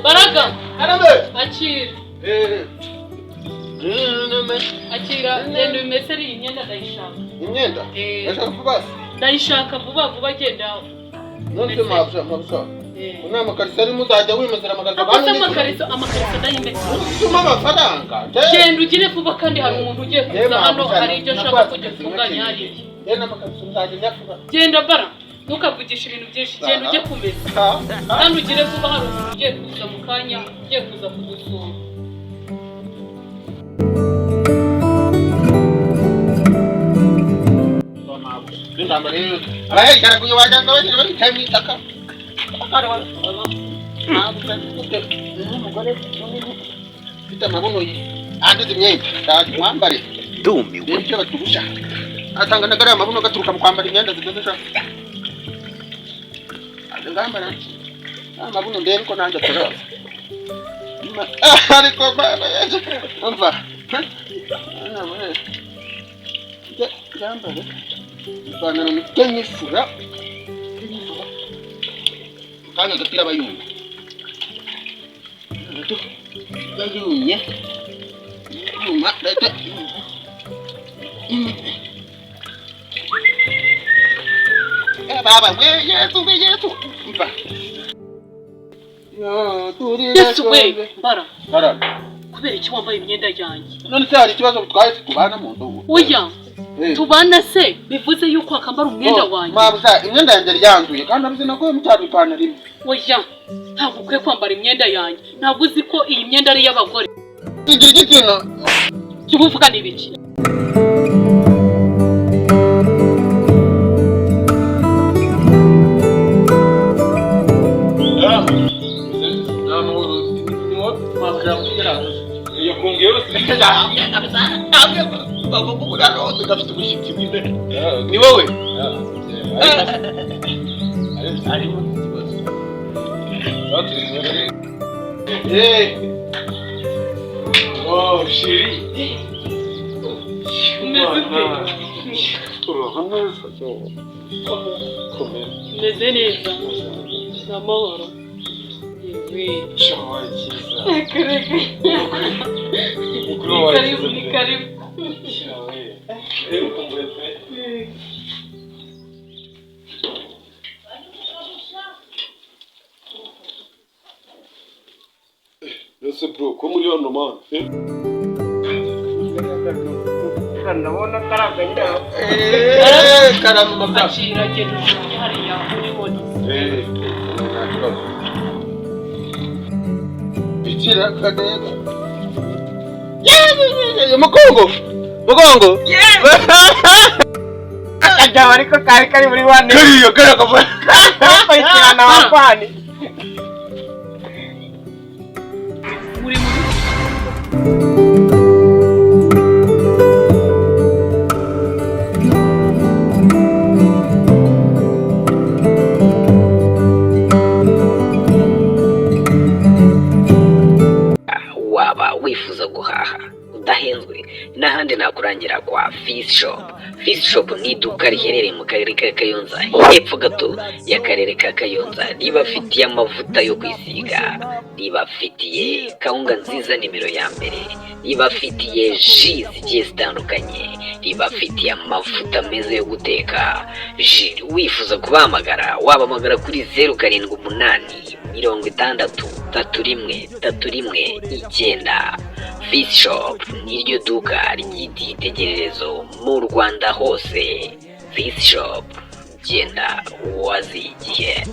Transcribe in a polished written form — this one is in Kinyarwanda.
Baraka, akira genda umeseri imyenda ndayishaka. Imyenda? Ndashaka kubasa. Ndayishaka vuba genda. None mabusha. Unama karisari muzajya wimezera amagariso. Amakariso ndayimeze. Utuma amafaranga. Genda ugire vuba kandi hari umuntu ugiye kuza hano hari ibyo nshaka kugitunganya hari. Genda amakariso nzajya nyafuba. Genda bara. Ntukavugisha ibintu byinshi genda ujye kumeza. Kandi ugire vuba hari umuntu ugiye kuza mu kanya ugiye kuza kudusura. Ndambare. Abaye cyane kuyo wajyanga bagira bari time itaka. Akara wala. Umugore fita mabuno yi. Ande imyenda. Kandi mwambare. Dumiwe. Icyo baturusha. Atanga nagara amabuno gaturuka mu kwambara imyenda zidodesha. Ngambara. Amabuno ndebe ko nanje tora. Ariko baba yaje. Umva. Ana bone. Ngambare. Bana n'umutenyi fura. Kanya gatira bayumva. Bayumye. Uma data. Baba, Yesu. Mpa. Yo, turi Yesu we, bara. Bara. Kubera iki wambaye imyenda yanjye? None se hari ikibazo twaye tubana mu ndobo. Oya. Tubana se bivuze yuko akambara umwenda wanjye. Mabuza imyenda yanjye ryanduye kandi abize nakuye mu cyaro ipantaro imwe. Oya. Ntabwo ukwiye kwambara imyenda yanjye. Ntabwo uzi ko iyi myenda ari iy'abagore. Igira ikintu. Kibuvuga n'ibiki? Ni wowe? Oh, chérie. Meze neza. Amahoro. Karibu. Ese bro, ko muri hano man? Ndabona karaganya. Karama mabya. Akira genda hariya muri bodi. Bikira kadego. Mugongo. Akajya ariko kari muri wane. Kariyo karakava. Kwikirana wapani. Muri muri. Waba wifuza guhaha udahenzwe n'ahandi nakurangira kwa Fish Shop. Fish Shop ni iduka riherereye mu karere ka Kayonza hepfo gato y'akarere ka Kayonza. Ribafitiye amavuta yo kwisiga, ribafitiye kawunga nziza nimero ya mbere, ribafitiye ji zigiye zitandukanye, ribafitiye amavuta meza yo guteka. Wifuza kubahamagara wabahamagara kuri 078633131 Fish Shop niryo duka ry'icyitegererezo mu Rwanda hose. Fish Shop genda wazigiye.